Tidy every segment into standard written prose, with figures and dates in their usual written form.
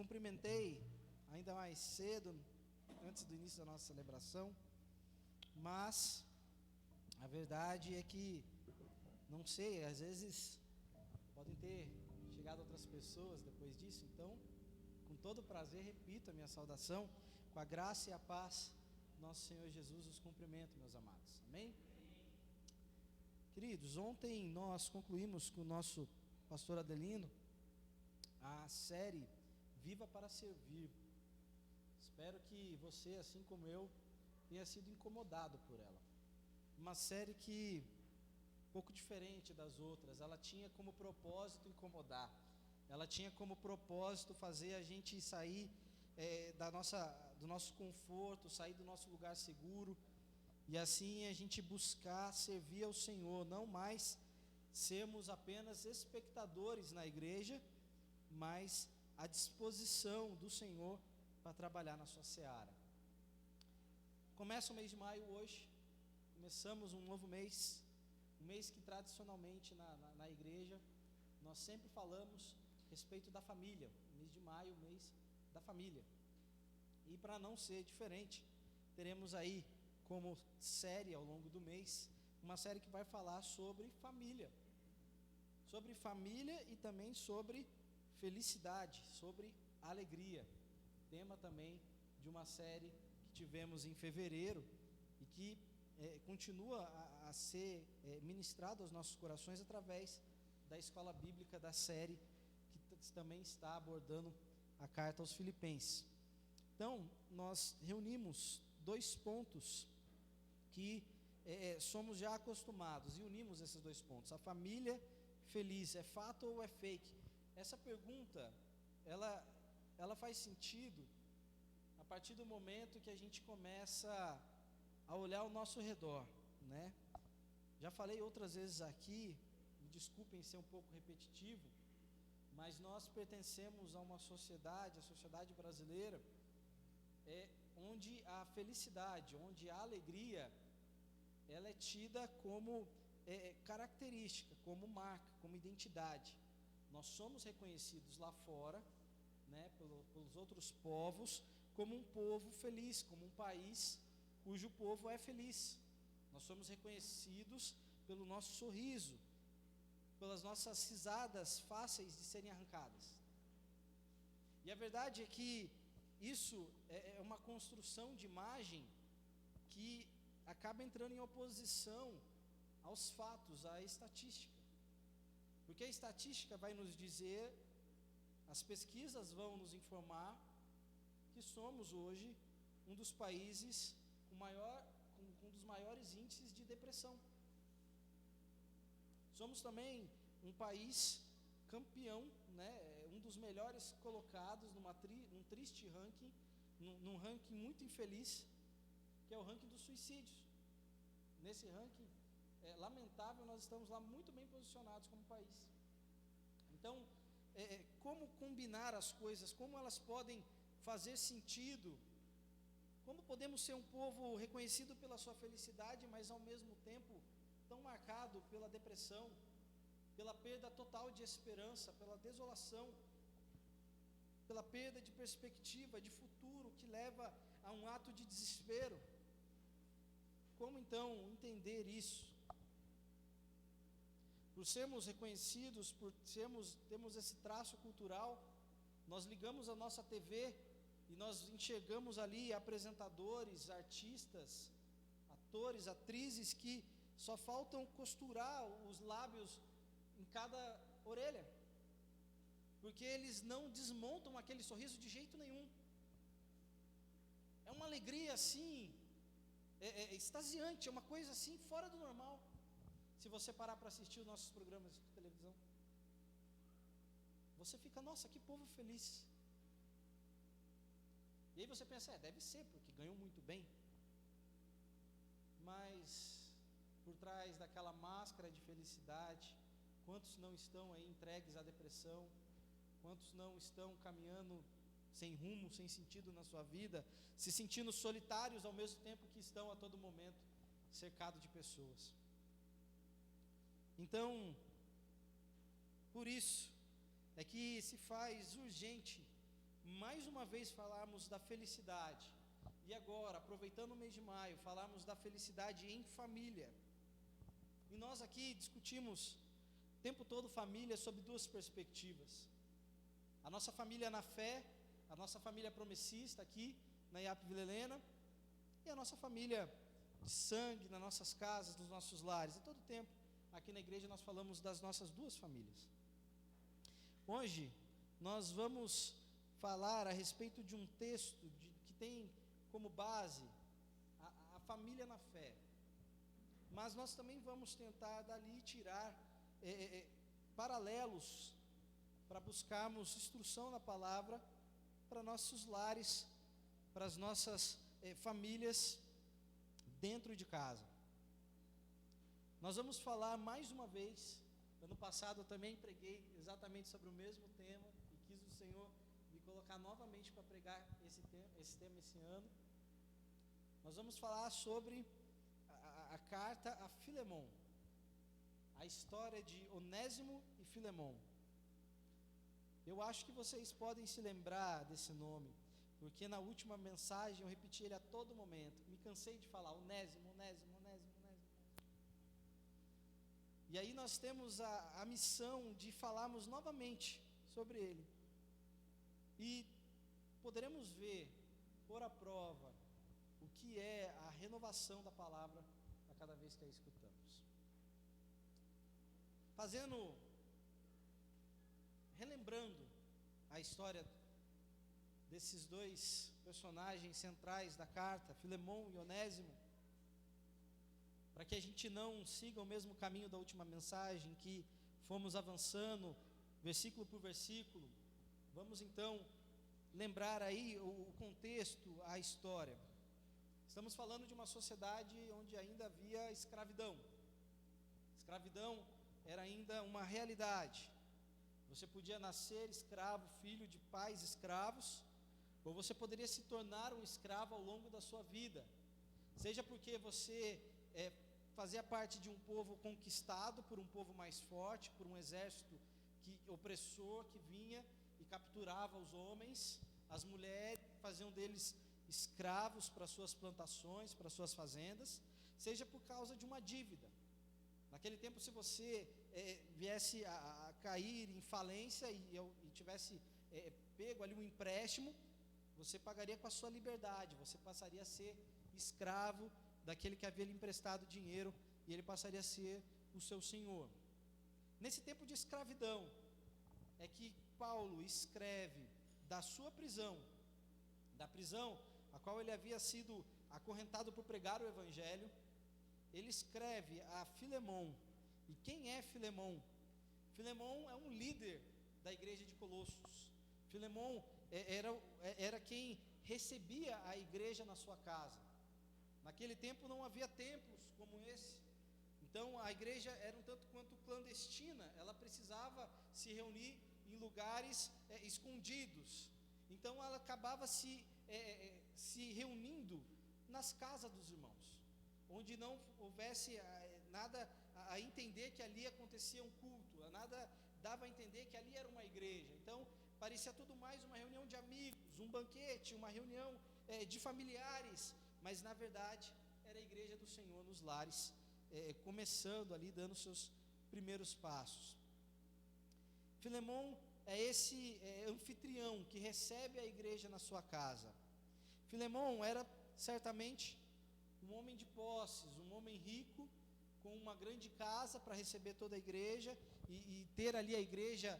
cumprimentei ainda mais cedo, antes do início da nossa celebração, mas a verdade é que, não sei, às vezes podem ter chegado outras pessoas depois disso, então, com todo prazer, repito a minha saudação, com a graça e a paz, nosso Senhor Jesus os cumprimento, meus amados, amém? Queridos, ontem nós concluímos com o nosso pastor Adelino a série Viva para Servir. Espero que você, assim como eu, tenha sido incomodado por ela. Uma série que, um pouco diferente das outras, ela tinha como propósito incomodar, ela tinha como propósito fazer a gente sair do nosso conforto, sair do nosso lugar seguro, e assim a gente buscar servir ao Senhor, não mais sermos apenas espectadores na igreja, mas à disposição do Senhor para trabalhar na sua seara. Começa o mês de maio hoje, começamos um novo mês, um mês que tradicionalmente na igreja nós sempre falamos a respeito da família. O mês de maio, o mês da família. E para não ser diferente, teremos aí como série ao longo do mês, uma série que vai falar sobre família e também sobre felicidade, sobre alegria, tema também de uma série que tivemos em fevereiro e que continua a ser ministrado aos nossos corações através da escola bíblica da série que também está abordando a carta aos Filipenses. Então, nós reunimos dois pontos que somos já acostumados e unimos esses dois pontos. A família feliz é fato ou é fake? Essa pergunta, ela faz sentido a partir do momento que a gente começa a olhar ao nosso redor, né? Já falei outras vezes aqui, me desculpem ser um pouco repetitivo, mas nós pertencemos a uma sociedade, a sociedade brasileira, onde a felicidade, onde a alegria, ela é tida como característica, como marca, como identidade. Nós somos reconhecidos lá fora, né, pelos outros povos, como um povo feliz, como um país cujo povo é feliz. Nós somos reconhecidos pelo nosso sorriso, pelas nossas risadas fáceis de serem arrancadas. E a verdade é que isso é uma construção de imagem que acaba entrando em oposição aos fatos, à estatística. Porque a estatística vai nos dizer, as pesquisas vão nos informar que somos hoje um dos países com um dos maiores índices de depressão. Somos também um país campeão, né, um dos melhores colocados num triste ranking, num ranking muito infeliz, que é o ranking dos suicídios. Nesse ranking lamentável, nós estamos lá muito bem posicionados como país. Então, como combinar as coisas, como elas podem fazer sentido, como podemos ser um povo reconhecido pela sua felicidade, mas ao mesmo tempo tão marcado pela depressão, pela perda total de esperança, pela desolação, pela perda de perspectiva, de futuro, que leva a um ato de desespero. Como então entender isso? Por sermos reconhecidos, temos esse traço cultural, nós ligamos a nossa TV e nós enxergamos ali apresentadores, artistas, atores, atrizes que só faltam costurar os lábios em cada orelha, porque eles não desmontam aquele sorriso de jeito nenhum. É uma alegria assim, extasiante, é uma coisa assim fora do normal. Se você parar para assistir os nossos programas de televisão, você fica, nossa, que povo feliz. E aí você pensa, deve ser, porque ganhou muito bem. Mas por trás daquela máscara de felicidade, quantos não estão aí entregues à depressão? Quantos não estão caminhando sem rumo, sem sentido na sua vida, se sentindo solitários ao mesmo tempo que estão a todo momento cercados de pessoas? Então, por isso é que se faz urgente mais uma vez falarmos da felicidade. E agora, aproveitando o mês de maio, falarmos da felicidade em família. E nós aqui discutimos o tempo todo família sob duas perspectivas. A nossa família na fé, a nossa família promessista aqui na IAP Vila Helena, e a nossa família de sangue nas nossas casas, nos nossos lares. E todo tempo aqui na igreja nós falamos das nossas duas famílias. Hoje nós vamos falar a respeito de um texto que tem como base a família na fé. Mas nós também vamos tentar dali tirar paralelos para buscarmos instrução na palavra para nossos lares, para as nossas famílias dentro de casa. Nós vamos falar mais uma vez. Ano passado eu também preguei exatamente sobre o mesmo tema e quis o Senhor me colocar novamente para pregar esse tema esse ano. Nós vamos falar sobre a carta a Filemon, a história de Onésimo e Filemon. Eu acho que vocês podem se lembrar desse nome, porque na última mensagem eu repeti ele a todo momento. Me cansei de falar Onésimo, Onésimo, Onésimo, Onésimo. E aí nós temos a missão de falarmos novamente sobre ele. E poderemos ver, pôr à prova, o que é a renovação da palavra a cada vez que a escutamos. Relembrando a história desses dois personagens centrais da carta, Filemon e Onésimo, para que a gente não siga o mesmo caminho da última mensagem, que fomos avançando versículo por versículo. Vamos então lembrar aí o contexto, a história. Estamos falando de uma sociedade onde ainda havia escravidão. Escravidão era ainda uma realidade. Você podia nascer escravo, filho de pais escravos, ou você poderia se tornar um escravo ao longo da sua vida. Seja porque você fazia parte de um povo conquistado por um povo mais forte, por um exército opressor que vinha e capturava os homens, as mulheres, faziam deles escravos para suas plantações, para suas fazendas, seja por causa de uma dívida. Naquele tempo, se você viesse a cair em falência e tivesse pego ali um empréstimo, você pagaria com a sua liberdade, você passaria a ser escravo daquele que havia lhe emprestado dinheiro e ele passaria a ser o seu senhor. Nesse tempo de escravidão, é que Paulo escreve da sua prisão, da prisão a qual ele havia sido acorrentado por pregar o evangelho. Ele escreve a Filemon. E quem é Filemon? Filemon é um líder da igreja de Colossos. Filemon era quem recebia a igreja na sua casa. Naquele tempo não havia templos como esse. Então a igreja era um tanto quanto clandestina. Ela precisava se reunir em lugares escondidos. Então ela acabava se reunindo nas casas dos irmãos, onde não houvesse nada a entender que ali acontecia um culto, nada dava a entender que ali era uma igreja. Então parecia tudo mais uma reunião de amigos, um banquete, uma reunião de familiares, mas na verdade era a igreja do Senhor nos lares, começando ali, dando seus primeiros passos. Filemon é esse anfitrião que recebe a igreja na sua casa. Filemon era certamente um homem de posses, um homem rico, com uma grande casa para receber toda a igreja e ter ali a igreja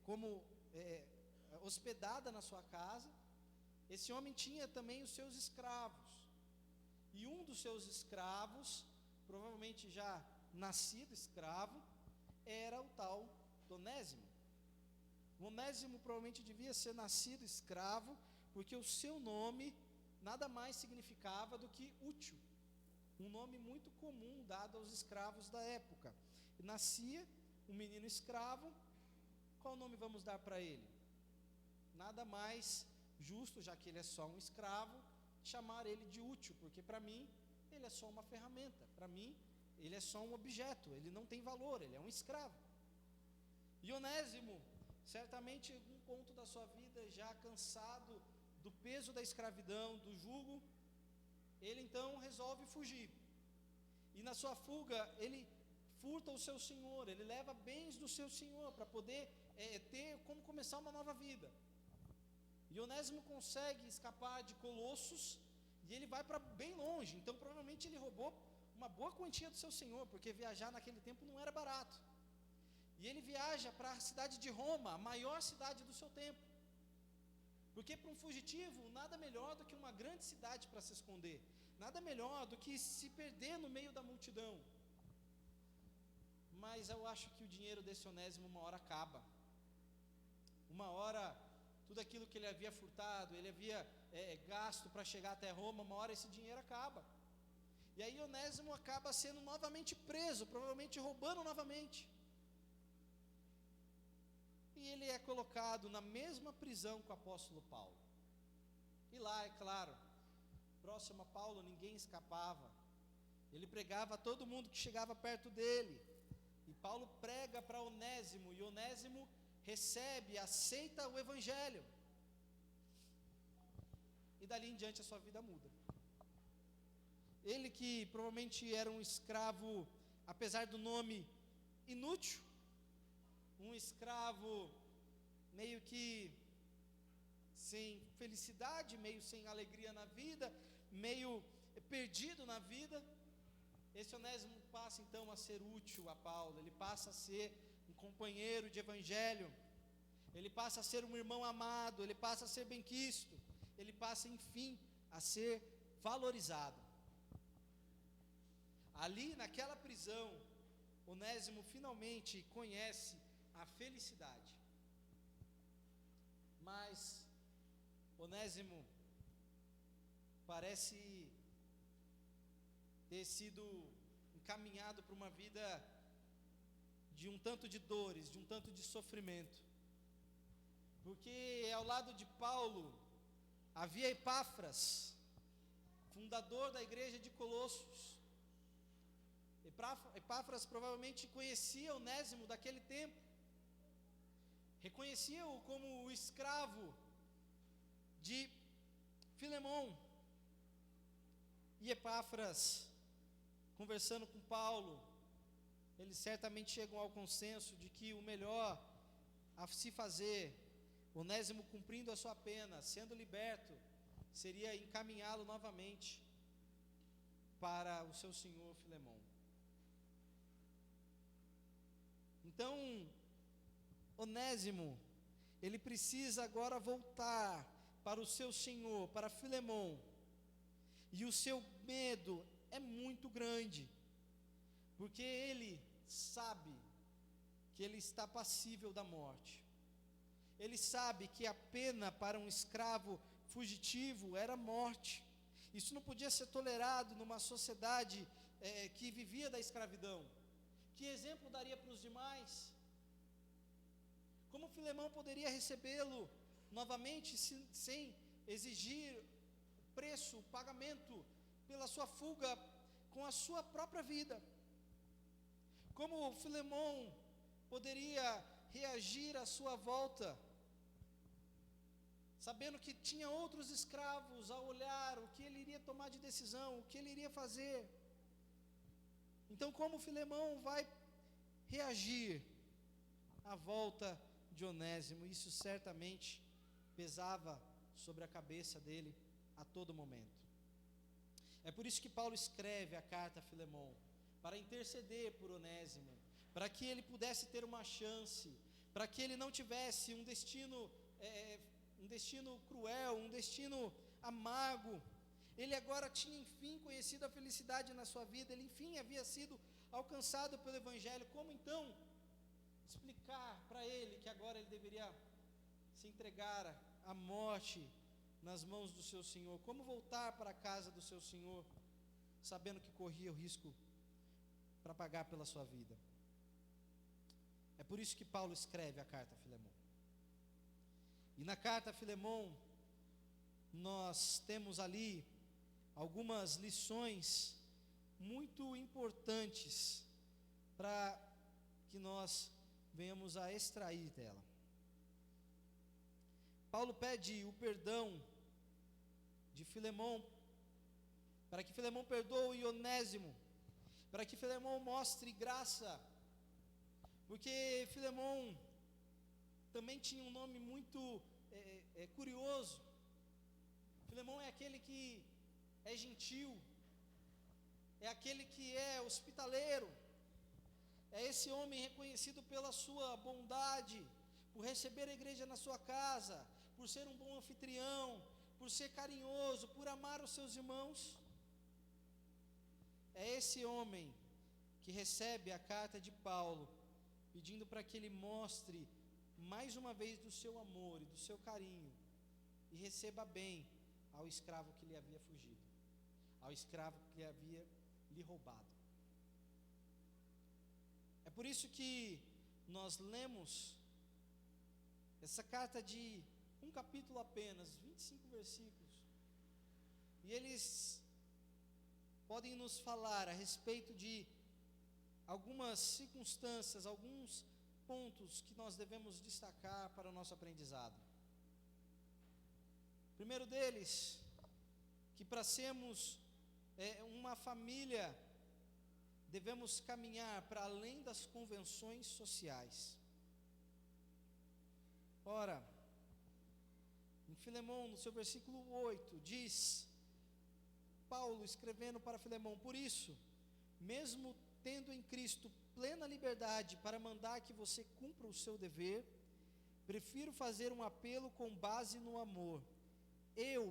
como hospedada na sua casa. Esse homem tinha também os seus escravos, e um dos seus escravos, provavelmente já nascido escravo, era o tal Onésimo. O Onésimo provavelmente devia ser nascido escravo, porque o seu nome nada mais significava do que útil, um nome muito comum dado aos escravos da época. Nascia um menino escravo, qual nome vamos dar para ele? Nada mais justo, já que ele é só um escravo, chamar ele de útil, porque para mim ele é só uma ferramenta, para mim ele é só um objeto, ele não tem valor, ele é um escravo. E Onésimo certamente em algum ponto da sua vida, já cansado do peso da escravidão, do jugo, ele então resolve fugir. E na sua fuga, ele furta o seu senhor, ele leva bens do seu senhor para poder ter como começar uma nova vida. E Onésimo consegue escapar de Colossos e ele vai para bem longe. Então provavelmente ele roubou uma boa quantia do seu senhor, porque viajar naquele tempo não era barato. E ele viaja para a cidade de Roma, a maior cidade do seu tempo. Porque para um fugitivo, nada melhor do que uma grande cidade para se esconder. Nada melhor do que se perder no meio da multidão. Mas eu acho que o dinheiro desse Onésimo uma hora acaba. Uma hora, tudo aquilo que ele havia furtado, ele havia gasto para chegar até Roma, uma hora esse dinheiro acaba. E aí Onésimo acaba sendo novamente preso, provavelmente roubando novamente. E ele é colocado na mesma prisão que o apóstolo Paulo. E lá, é claro, próximo a Paulo, ninguém escapava. Ele pregava a todo mundo que chegava perto dele. E Paulo prega para Onésimo, e Onésimo recebe, aceita o evangelho. E dali em diante a sua vida muda. Ele que provavelmente era um escravo, apesar do nome inútil, um escravo meio que sem felicidade, meio sem alegria na vida, meio perdido na vida, esse Onésimo passa então a ser útil a Paulo, ele passa a ser um companheiro de evangelho, ele passa a ser um irmão amado, ele passa a ser benquisto, ele passa enfim a ser valorizado. Ali naquela prisão, Onésimo finalmente conhece a felicidade. Mas Onésimo parece ter sido encaminhado para uma vida de um tanto de dores, de um tanto de sofrimento. Porque ao lado de Paulo havia Epáfras, fundador da igreja de Colossos. Epáfras provavelmente conhecia Onésimo daquele tempo, reconhecia-o como o escravo de Filemão. E Epáfras, conversando com Paulo, eles certamente chegam ao consenso de que o melhor a se fazer, Onésimo cumprindo a sua pena, sendo liberto, seria encaminhá-lo novamente para o seu senhor Filemão. Então, Onésimo, ele precisa agora voltar para o seu senhor, para Filemão, e o seu medo é muito grande, porque ele sabe que ele está passível da morte. Ele sabe que a pena para um escravo fugitivo era morte. Isso não podia ser tolerado numa sociedade que vivia da escravidão. Que exemplo daria para os demais? Como Filemão poderia recebê-lo novamente sem exigir preço, pagamento pela sua fuga com a sua própria vida? Como Filemão poderia reagir à sua volta, sabendo que tinha outros escravos a olhar o que ele iria tomar de decisão, o que ele iria fazer? Então, como Filemão vai reagir à volta de Onésimo? Isso certamente pesava sobre a cabeça dele a todo momento. É por isso que Paulo escreve a carta a Filemão, para interceder por Onésimo, para que ele pudesse ter uma chance, para que ele não tivesse um destino cruel, um destino amargo. Ele agora tinha enfim conhecido a felicidade na sua vida, ele enfim havia sido alcançado pelo evangelho. Como então explicar para ele que agora ele deveria se entregar à morte nas mãos do seu senhor? Como voltar para a casa do seu senhor, sabendo que corria o risco para pagar pela sua vida? É por isso que Paulo escreve a carta a Filemão. E na carta a Filemão, nós temos ali algumas lições muito importantes para que nós venhamos a extrair dela. Paulo pede o perdão de Filemão, para que Filemão perdoe Onésimo, para que Filemão mostre graça, porque Filemão também tinha um nome muito curioso. Filemão é aquele que é gentil, é aquele que é hospitaleiro, é esse homem reconhecido pela sua bondade, por receber a igreja na sua casa, por ser um bom anfitrião, por ser carinhoso, por amar os seus irmãos. É esse homem que recebe a carta de Paulo, pedindo para que ele mostre mais uma vez do seu amor e do seu carinho, e receba bem ao escravo que lhe havia fugido, ao escravo que lhe havia lhe roubado. É por isso que nós lemos essa carta de um capítulo apenas, 25 versículos, e eles podem nos falar a respeito de algumas circunstâncias, alguns pontos que nós devemos destacar para o nosso aprendizado. O primeiro deles, que para sermos uma família, devemos caminhar para além das convenções sociais. Ora, em Filemão, no seu versículo 8, diz Paulo escrevendo para Filemão: por isso, mesmo tendo em Cristo plena liberdade para mandar que você cumpra o seu dever, prefiro fazer um apelo com base no amor. Eu,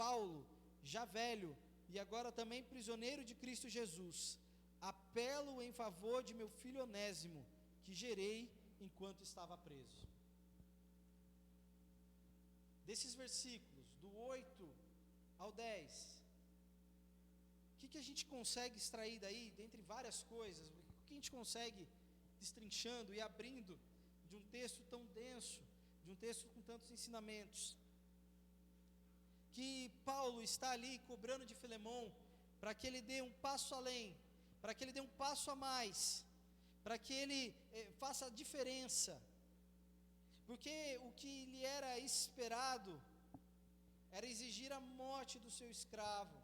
Paulo, já velho e agora também prisioneiro de Cristo Jesus, apelo em favor de meu filho Onésimo, que gerei enquanto estava preso. Desses versículos, do 8 ao 10, o que a gente consegue extrair daí, dentre várias coisas, o que a gente consegue, destrinchando e abrindo de um texto tão denso, de um texto com tantos ensinamentos, que Paulo está ali cobrando de Filemão, para que ele dê um passo além, para que ele dê um passo a mais, para que ele faça a diferença, porque o que lhe era esperado, era exigir a morte do seu escravo,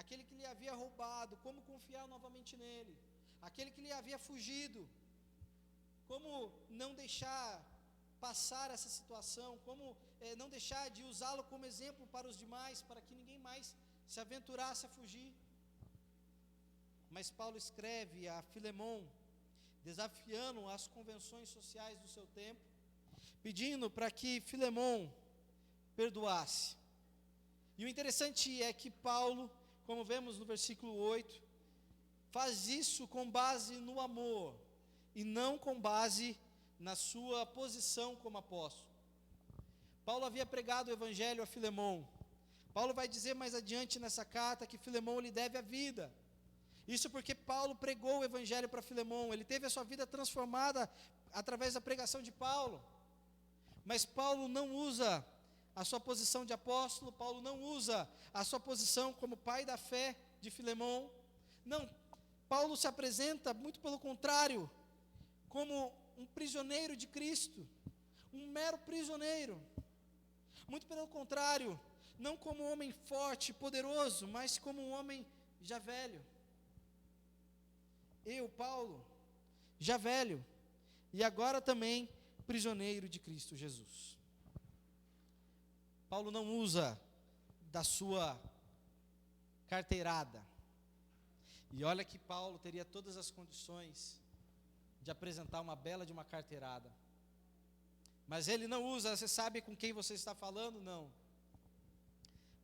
aquele que lhe havia roubado, como confiar novamente nele, aquele que lhe havia fugido, como não deixar passar essa situação, como não deixar de usá-lo como exemplo para os demais, para que ninguém mais se aventurasse a fugir. Mas Paulo escreve a Filemão, desafiando as convenções sociais do seu tempo, pedindo para que Filemão perdoasse. E o interessante é que Paulo, como vemos no versículo 8, faz isso com base no amor, e não com base na sua posição como apóstolo. Paulo havia pregado o evangelho a Filemão. Paulo vai dizer mais adiante nessa carta que Filemão lhe deve a vida. Isso porque Paulo pregou o evangelho para Filemão, ele teve a sua vida transformada através da pregação de Paulo. Mas Paulo não usa a sua posição de apóstolo, Paulo não usa a sua posição como pai da fé de Filemão. Não, Paulo se apresenta, muito pelo contrário, como um prisioneiro de Cristo, um mero prisioneiro. Muito pelo contrário, não como um homem forte, poderoso, mas como um homem já velho. Eu, Paulo, já velho, e agora também prisioneiro de Cristo Jesus. Paulo não usa da sua carteirada. E olha que Paulo teria todas as condições de apresentar uma bela de uma carteirada. Mas ele não usa, você sabe com quem você está falando? Não.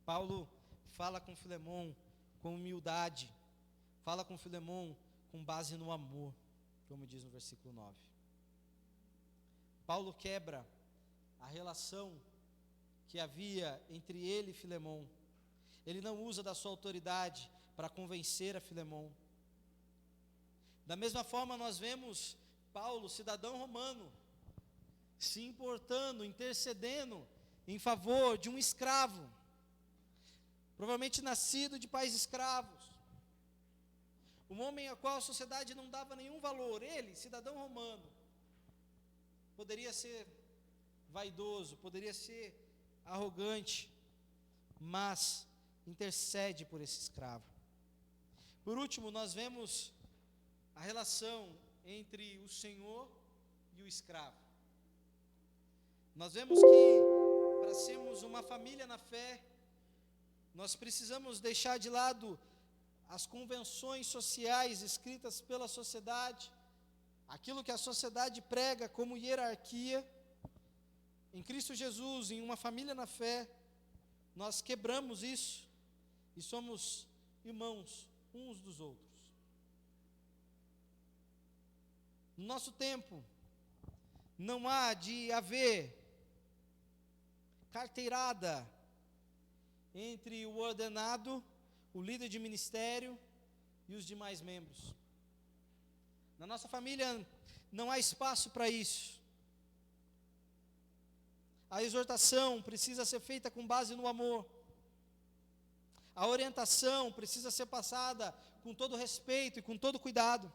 Paulo fala com Filemão com humildade, fala com Filemão com base no amor, como diz no versículo 9. Paulo quebra a relação que havia entre ele e Filemão. Ele não usa da sua autoridade para convencer a Filemão. Da mesma forma, nós vemos Paulo, cidadão romano, se importando, intercedendo em favor de um escravo, provavelmente nascido de pais escravos, um homem a qual a sociedade não dava nenhum valor. Ele, cidadão romano, poderia ser vaidoso, poderia ser arrogante, mas intercede por esse escravo. Por último, nós vemos a relação entre o Senhor e o escravo. Nós vemos que para sermos uma família na fé, nós precisamos deixar de lado as convenções sociais escritas pela sociedade, aquilo que a sociedade prega como hierarquia. Em Cristo Jesus, em uma família na fé, nós quebramos isso e somos irmãos uns dos outros. No nosso tempo, não há de haver carteirada entre o ordenado, o líder de ministério e os demais membros. Na nossa família não há espaço para isso. A exortação precisa ser feita com base no amor. A orientação precisa ser passada com todo respeito e com todo cuidado.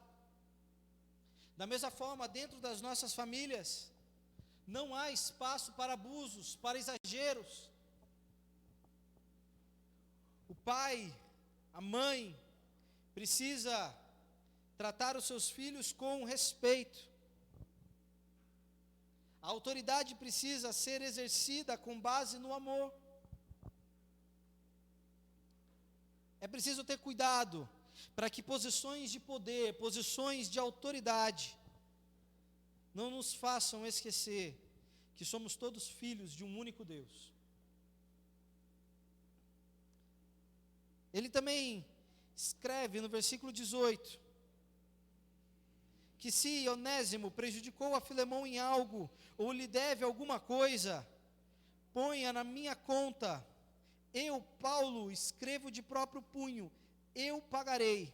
Da mesma forma, dentro das nossas famílias, não há espaço para abusos, para exageros. O pai, a mãe, precisa tratar os seus filhos com respeito. A autoridade precisa ser exercida com base no amor. É preciso ter cuidado para que posições de poder, posições de autoridade, não nos façam esquecer que somos todos filhos de um único Deus. Ele também escreve no versículo 18, que se Onésimo prejudicou a Filemão em algo, ou lhe deve alguma coisa, ponha na minha conta, eu, Paulo, escrevo de próprio punho, eu pagarei.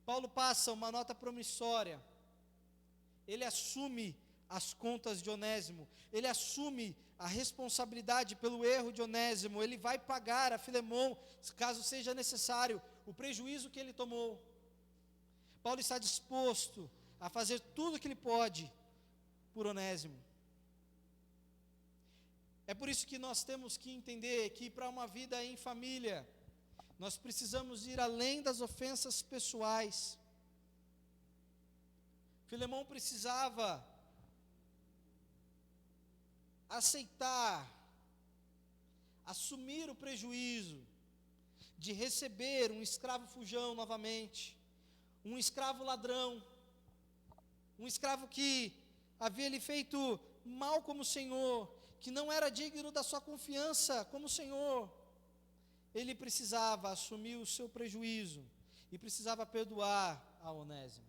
Paulo passa uma nota promissória, ele assume as contas de Onésimo, ele assume a responsabilidade pelo erro de Onésimo, ele vai pagar a Filemão, caso seja necessário, o prejuízo que ele tomou. Paulo está disposto a fazer tudo o que ele pode por Onésimo. É por isso que nós temos que entender que para uma vida em família, nós precisamos ir além das ofensas pessoais. Filemão precisava aceitar, assumir o prejuízo de receber um escravo fujão novamente, um escravo ladrão, um escravo que havia lhe feito mal como Senhor, que não era digno da sua confiança como Senhor. Ele precisava assumir o seu prejuízo e precisava perdoar a Onésimo.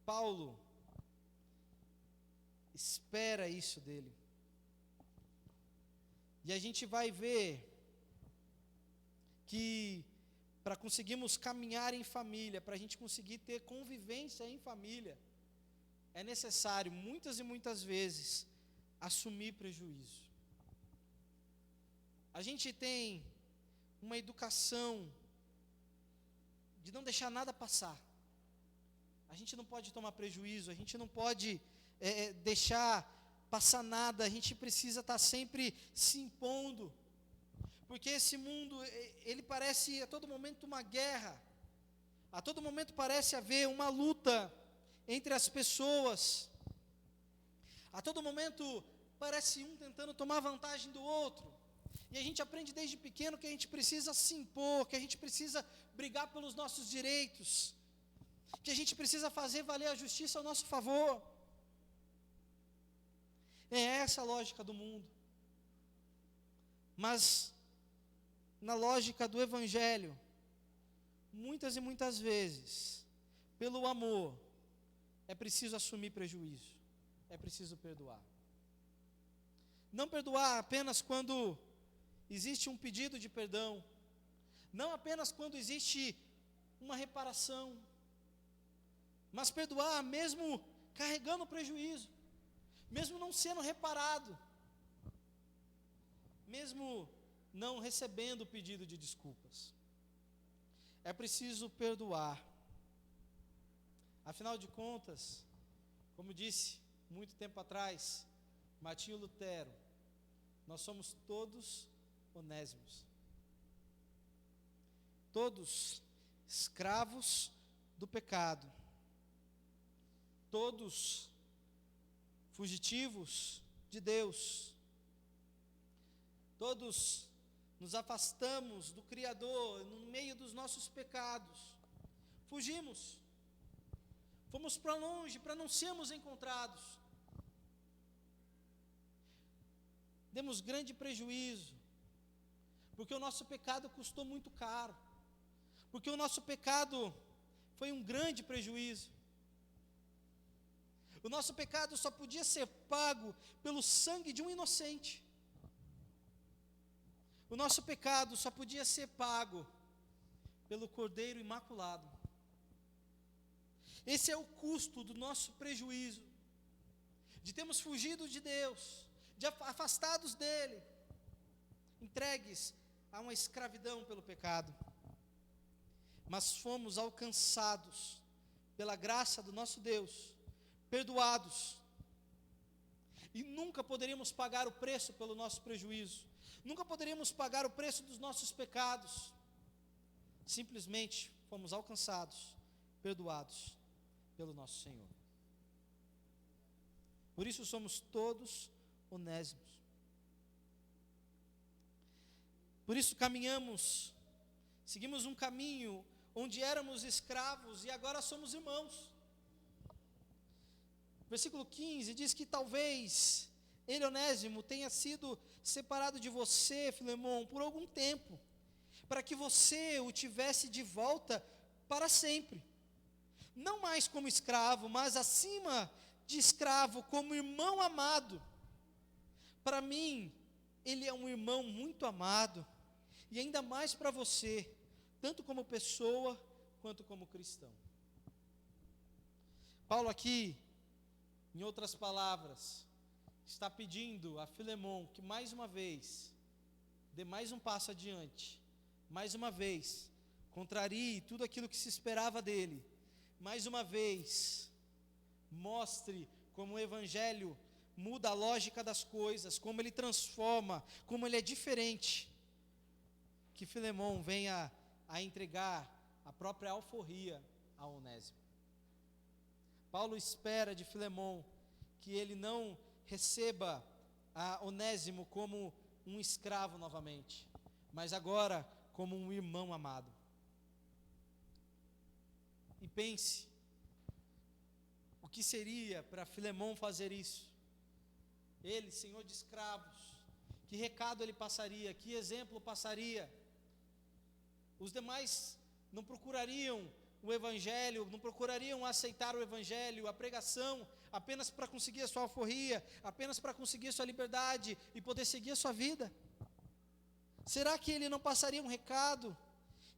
Paulo espera isso dele. E a gente vai ver que para conseguirmos caminhar em família, para a gente conseguir ter convivência em família, é necessário, muitas e muitas vezes, assumir prejuízo. A gente tem uma educação de não deixar nada passar. A gente não pode tomar prejuízo, a gente não pode deixar passar nada, a gente precisa estar sempre se impondo, porque esse mundo, ele parece a todo momento uma guerra, a todo momento parece haver uma luta entre as pessoas, a todo momento parece um tentando tomar vantagem do outro, e a gente aprende desde pequeno que a gente precisa se impor, que a gente precisa brigar pelos nossos direitos, que a gente precisa fazer valer a justiça ao nosso favor. É essa a lógica do mundo. Mas, na lógica do Evangelho, muitas e muitas vezes, pelo amor, é preciso assumir prejuízo, é preciso perdoar. Não perdoar apenas quando existe um pedido de perdão, não apenas quando existe uma reparação, mas perdoar mesmo carregando prejuízo, mesmo não sendo reparado, mesmo não recebendo o pedido de desculpas. É preciso perdoar. Afinal de contas, como disse, muito tempo atrás, Martinho Lutero, nós somos todos onésimos. Todos escravos do pecado. Todos fugitivos de Deus. Todos nos afastamos do Criador no meio dos nossos pecados. Fugimos. Fomos para longe para não sermos encontrados. Demos grande prejuízo, porque o nosso pecado custou muito caro. Porque o nosso pecado foi um grande prejuízo. O nosso pecado só podia ser pago pelo sangue de um inocente. O nosso pecado só podia ser pago pelo Cordeiro Imaculado. Esse é o custo do nosso prejuízo, de termos fugido de Deus, de afastados dEle, entregues a uma escravidão pelo pecado. Mas fomos alcançados pela graça do nosso Deus, perdoados, e nunca poderíamos pagar o preço pelo nosso prejuízo, nunca poderíamos pagar o preço dos nossos pecados. Simplesmente fomos alcançados, perdoados pelo nosso Senhor. Por isso somos todos onésimos. Por isso seguimos um caminho onde éramos escravos e agora somos irmãos. Versículo 15 diz que talvez ele, Onésimo, tenha sido separado de você, Filemão, por algum tempo, para que você o tivesse de volta para sempre. Não mais como escravo, mas acima de escravo, como irmão amado. Para mim, ele é um irmão muito amado, e ainda mais para você, tanto como pessoa, quanto como cristão. Paulo aqui, em outras palavras, está pedindo a Filemão que mais uma vez, dê mais um passo adiante, mais uma vez, contrarie tudo aquilo que se esperava dele, mais uma vez, mostre como o Evangelho muda a lógica das coisas, como ele transforma, como ele é diferente, que Filemão venha a entregar a própria alforria a Onésimo. Paulo espera de Filemão que ele não receba a Onésimo como um escravo novamente, mas agora como um irmão amado. E pense, o que seria para Filemão fazer isso? Ele, senhor de escravos, que recado ele passaria, que exemplo passaria? Os demais não procurariam o Evangelho, não procurariam aceitar o Evangelho, a pregação, apenas para conseguir a sua alforria, apenas para conseguir a sua liberdade e poder seguir a sua vida? Será que ele não passaria um recado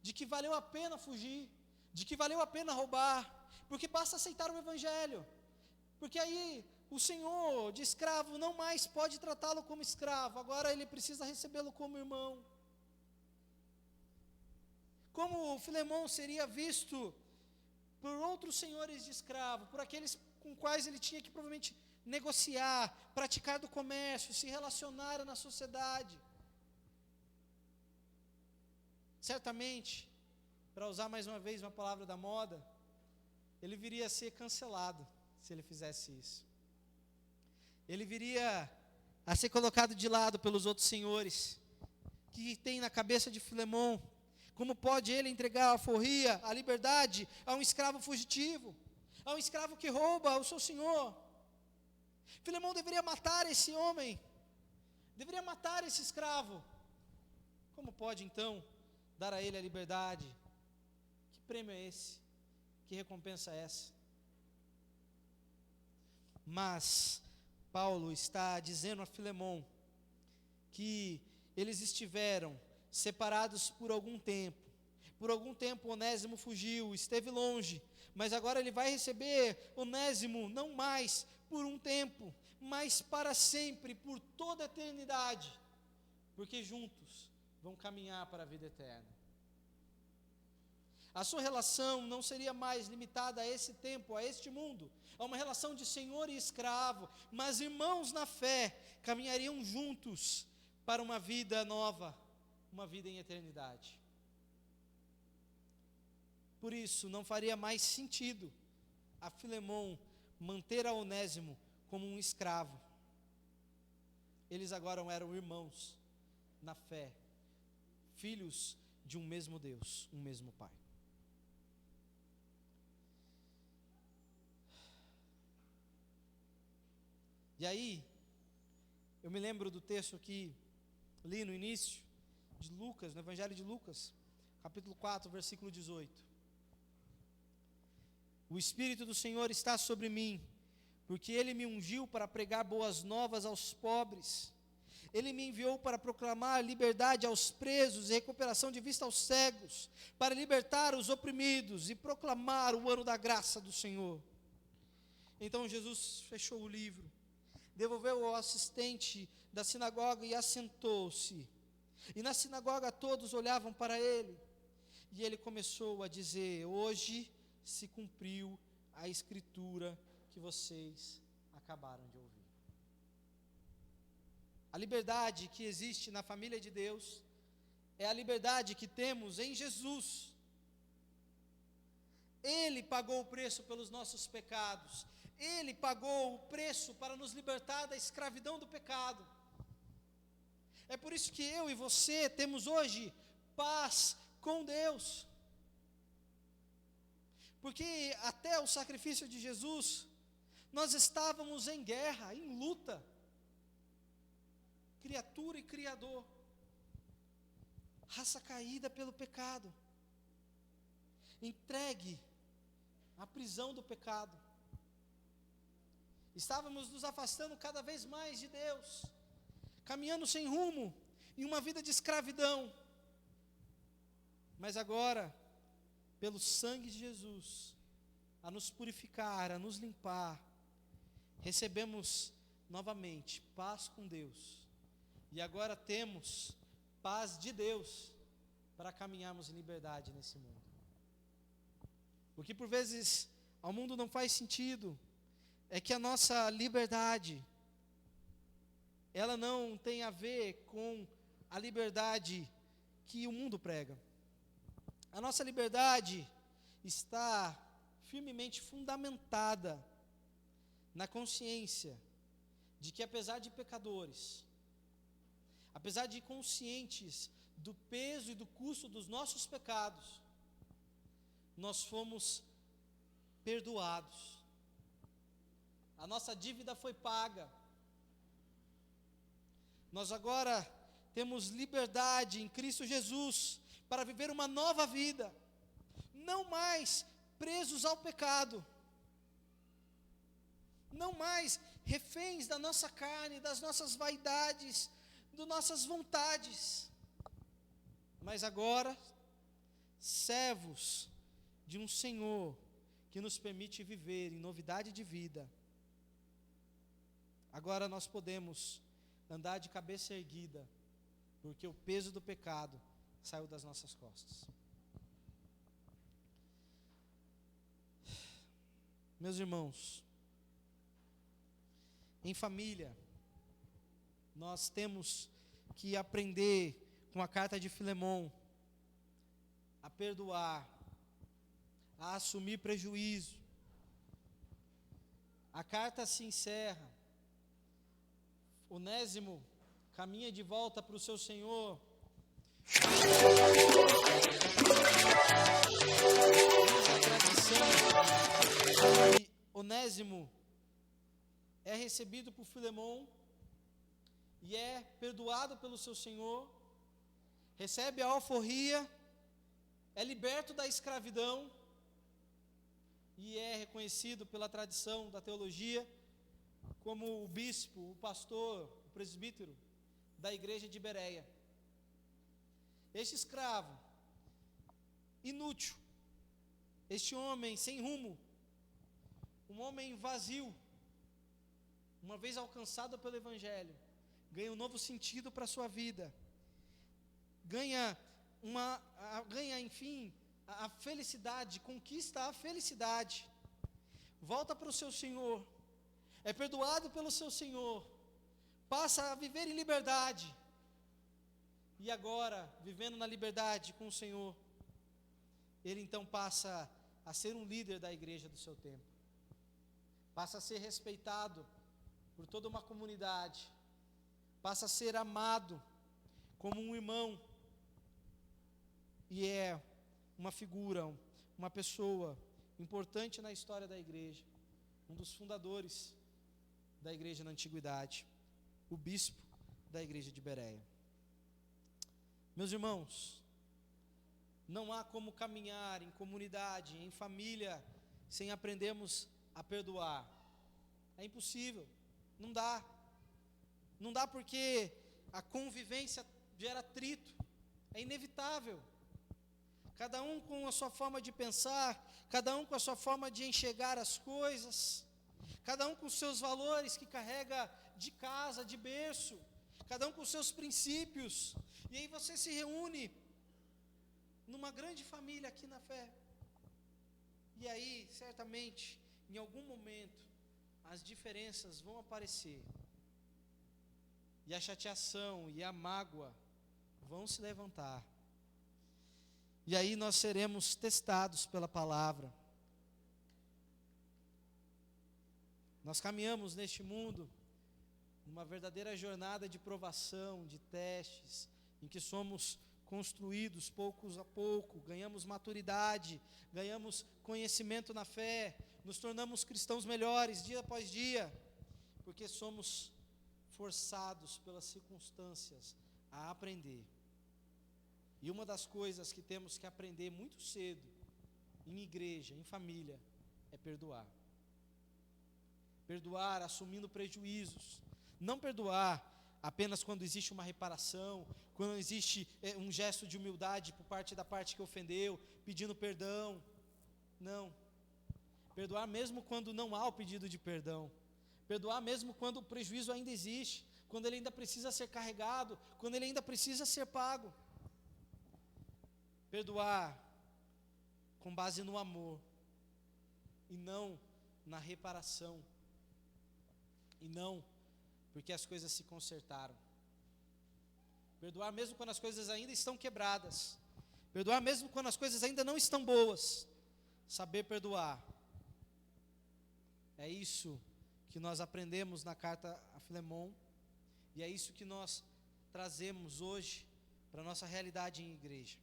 de que valeu a pena fugir, de que valeu a pena roubar, porque basta aceitar o Evangelho, porque aí o senhor de escravo não mais pode tratá-lo como escravo, agora ele precisa recebê-lo como irmão? Como Filemão seria visto por outros senhores de escravo, por aqueles com quais ele tinha que provavelmente negociar, praticar do comércio, se relacionar na sociedade? Certamente, para usar mais uma vez uma palavra da moda, ele viria a ser cancelado se ele fizesse isso. Ele viria a ser colocado de lado pelos outros senhores, que tem na cabeça de Filemão: como pode ele entregar a alforria, a liberdade, a um escravo fugitivo, a um escravo que rouba o seu senhor? Filemão deveria matar esse homem, deveria matar esse escravo. Como pode então dar a ele a liberdade? Que prêmio é esse? Que recompensa é essa? Mas Paulo está dizendo a Filemão que eles estiveram separados por algum tempo. Por algum tempo Onésimo fugiu, esteve longe, mas agora ele vai receber Onésimo não mais por um tempo, mas para sempre, por toda a eternidade, porque juntos vão caminhar para a vida eterna. A sua relação não seria mais limitada a esse tempo, a este mundo, a uma relação de senhor e escravo, mas irmãos na fé caminhariam juntos para uma vida nova, uma vida em eternidade. Por isso, não faria mais sentido a Filemon manter a Onésimo como um escravo. Eles agora eram irmãos na fé, filhos de um mesmo Deus, um mesmo Pai. E aí, eu me lembro do texto que li no início, de Lucas, no Evangelho de Lucas, capítulo 4, versículo 18. O Espírito do Senhor está sobre mim, porque Ele me ungiu para pregar boas novas aos pobres. Ele me enviou para proclamar liberdade aos presos e recuperação de vista aos cegos, para libertar os oprimidos e proclamar o ano da graça do Senhor. Então Jesus fechou o livro, devolveu ao assistente da sinagoga e assentou-se. E na sinagoga todos olhavam para ele. E ele começou a dizer: hoje se cumpriu a escritura que vocês acabaram de ouvir. A liberdade que existe na família de Deus é a liberdade que temos em Jesus. Ele pagou o preço pelos nossos pecados. Ele pagou o preço para nos libertar da escravidão do pecado. É por isso que eu e você temos hoje paz com Deus. Porque até o sacrifício de Jesus, nós estávamos em guerra, em luta. Criatura e Criador. Raça caída pelo pecado. Entregue à prisão do pecado. Estávamos nos afastando cada vez mais de Deus, caminhando sem rumo, em uma vida de escravidão. Mas agora, pelo sangue de Jesus, a nos purificar, a nos limpar, recebemos novamente paz com Deus. E agora temos paz de Deus para caminharmos em liberdade nesse mundo. O que por vezes ao mundo não faz sentido é que a nossa liberdade, ela não tem a ver com a liberdade que o mundo prega. A nossa liberdade está firmemente fundamentada na consciência de que, apesar de pecadores, apesar de conscientes do peso e do custo dos nossos pecados, nós fomos perdoados. A nossa dívida foi paga. Nós agora temos liberdade em Cristo Jesus para viver uma nova vida, não mais presos ao pecado, não mais reféns da nossa carne, das nossas vaidades, das nossas vontades, mas agora servos de um Senhor que nos permite viver em novidade de vida. Agora nós podemos andar de cabeça erguida, porque o peso do pecado saiu das nossas costas. Meus irmãos, em família, nós temos que aprender com a carta de Filemon a perdoar, a assumir prejuízo. A carta se encerra. Onésimo caminha de volta para o seu Senhor. A tradição que Onésimo é recebido por Filemon e é perdoado pelo seu Senhor, recebe a alforria, é liberto da escravidão e é reconhecido pela tradição da teologia como o bispo, o pastor, o presbítero da igreja de Bereia. Este escravo, inútil, este homem sem rumo, um homem vazio, uma vez alcançado pelo Evangelho, ganha um novo sentido para a sua vida, ganha enfim, a felicidade, conquista a felicidade, volta para o seu Senhor, é perdoado pelo seu Senhor, passa a viver em liberdade, e agora, vivendo na liberdade com o Senhor, ele então passa a ser um líder da igreja do seu tempo, passa a ser respeitado por toda uma comunidade, passa a ser amado como um irmão, e é uma figura, uma pessoa importante na história da igreja, um dos fundadores da igreja na antiguidade, o bispo da igreja de Bereia. Meus irmãos, não há como caminhar em comunidade, em família, sem aprendermos a perdoar. É impossível, não dá. Não dá porque a convivência gera atrito, é inevitável. Cada um com a sua forma de pensar, cada um com a sua forma de enxergar as coisas, cada um com os seus valores que carrega de casa, de berço, cada um com os seus princípios, e aí você se reúne numa grande família aqui na fé, e aí certamente, em algum momento, as diferenças vão aparecer, e a chateação e a mágoa vão se levantar, e aí nós seremos testados pela palavra. Nós caminhamos neste mundo numa verdadeira jornada de provação, de testes, em que somos construídos pouco a pouco, ganhamos maturidade, ganhamos conhecimento na fé, nos tornamos cristãos melhores dia após dia, porque somos forçados pelas circunstâncias a aprender. E uma das coisas que temos que aprender muito cedo, em igreja, em família, é perdoar. Perdoar assumindo prejuízos, não perdoar apenas quando existe uma reparação, quando existe um gesto de humildade por parte da parte que ofendeu, pedindo perdão, não. Perdoar mesmo quando não há o pedido de perdão, perdoar mesmo quando o prejuízo ainda existe, quando ele ainda precisa ser carregado, quando ele ainda precisa ser pago. Perdoar com base no amor e não na reparação, e não porque as coisas se consertaram. Perdoar mesmo quando as coisas ainda estão quebradas, perdoar mesmo quando as coisas ainda não estão boas. Saber perdoar, é isso que nós aprendemos na carta a Filemon, e é isso que nós trazemos hoje para a nossa realidade em igreja.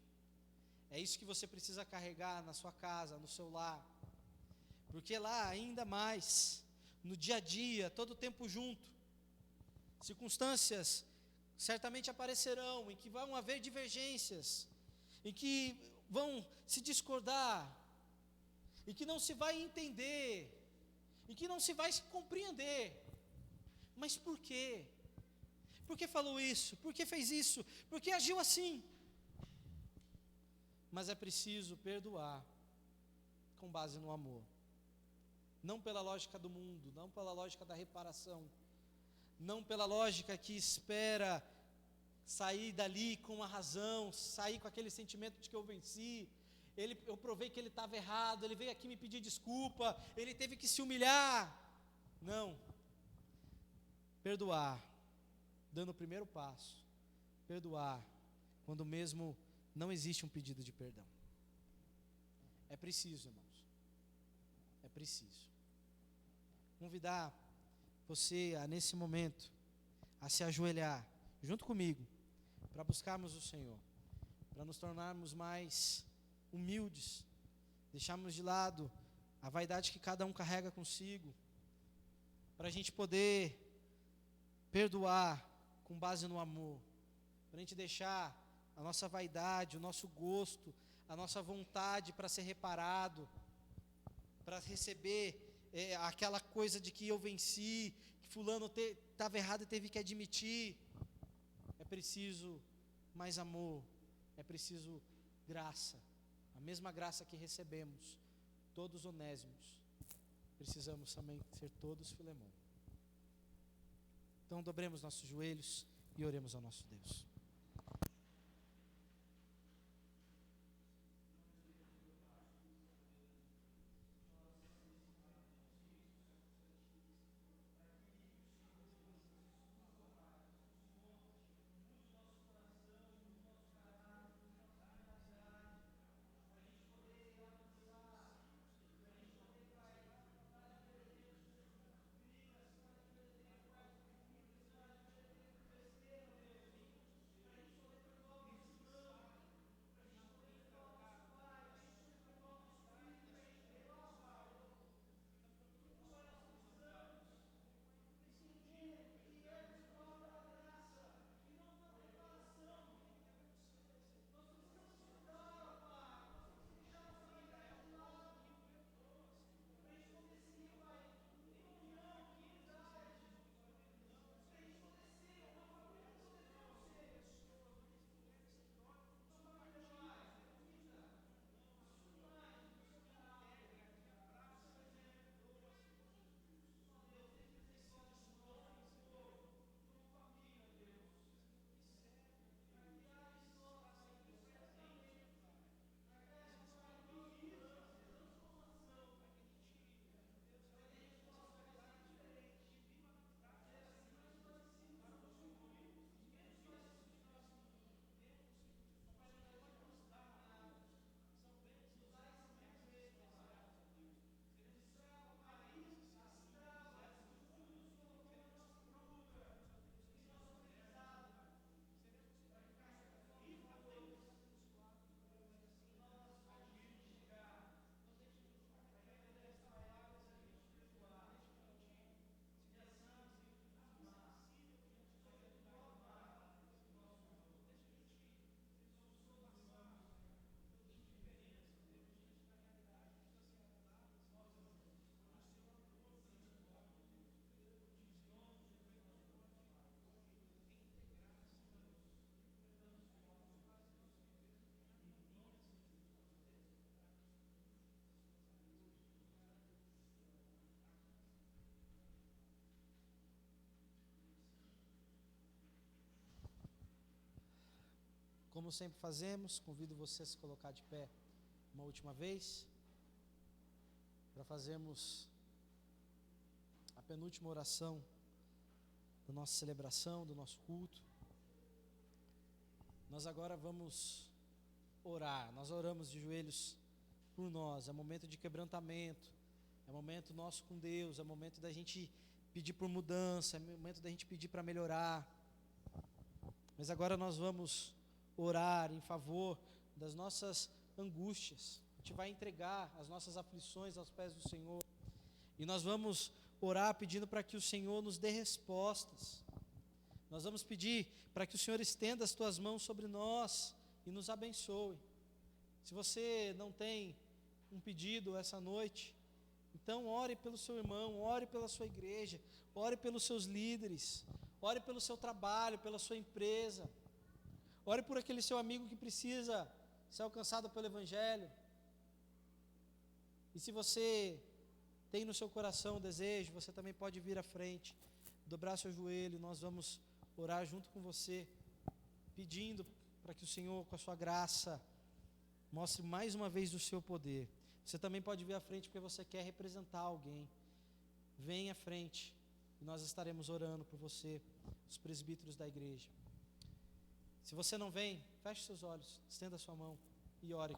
É isso que você precisa carregar na sua casa, no seu lar, porque lá ainda mais, no dia a dia, todo o tempo junto, circunstâncias certamente aparecerão, em que vão haver divergências, em que vão se discordar, em que não se vai entender, em que não se vai se compreender. Mas por quê? Por que falou isso? Por que fez isso? Por que agiu assim? Mas é preciso perdoar com base no amor, não pela lógica do mundo, não pela lógica da reparação, não pela lógica que espera sair dali com a razão, sair com aquele sentimento de que eu venci, eu provei que ele estava errado, ele veio aqui me pedir desculpa, ele teve que se humilhar. Não. Perdoar, dando o primeiro passo, perdoar, quando mesmo não existe um pedido de perdão. É preciso, irmãos, é preciso. Convidar você nesse momento, a se ajoelhar, junto comigo, para buscarmos o Senhor, para nos tornarmos mais humildes, deixarmos de lado a vaidade que cada um carrega consigo, para a gente poder perdoar com base no amor, para a gente deixar a nossa vaidade, o nosso gosto, a nossa vontade para ser reparado, para receber aquela coisa de que eu venci, que fulano estava errado e teve que admitir. É preciso mais amor, é preciso graça, a mesma graça que recebemos, todos onésimos, precisamos também ser todos Filemon. Então dobremos nossos joelhos e oremos ao nosso Deus. Como sempre fazemos, convido você a se colocar de pé uma última vez, para fazermos a penúltima oração da nossa celebração, do nosso culto. Nós agora vamos orar, nós oramos de joelhos por nós, é momento de quebrantamento, é momento nosso com Deus, é momento da gente pedir por mudança, é momento da gente pedir para melhorar. Mas agora nós vamos orar em favor das nossas angústias. A gente vai entregar as nossas aflições aos pés do Senhor. E nós vamos orar pedindo para que o Senhor nos dê respostas. Nós vamos pedir para que o Senhor estenda as tuas mãos sobre nós e nos abençoe. Se você não tem um pedido essa noite, então ore pelo seu irmão, ore pela sua igreja, ore pelos seus líderes, ore pelo seu trabalho, pela sua empresa. Ore por aquele seu amigo que precisa ser alcançado pelo Evangelho. E se você tem no seu coração o desejo, você também pode vir à frente, dobrar seu joelho, nós vamos orar junto com você, pedindo para que o Senhor, com a sua graça, mostre mais uma vez o seu poder. Você também pode vir à frente porque você quer representar alguém. Venha à frente e nós estaremos orando por você, os presbíteros da igreja. Se você não vem, feche seus olhos, estenda a sua mão e ore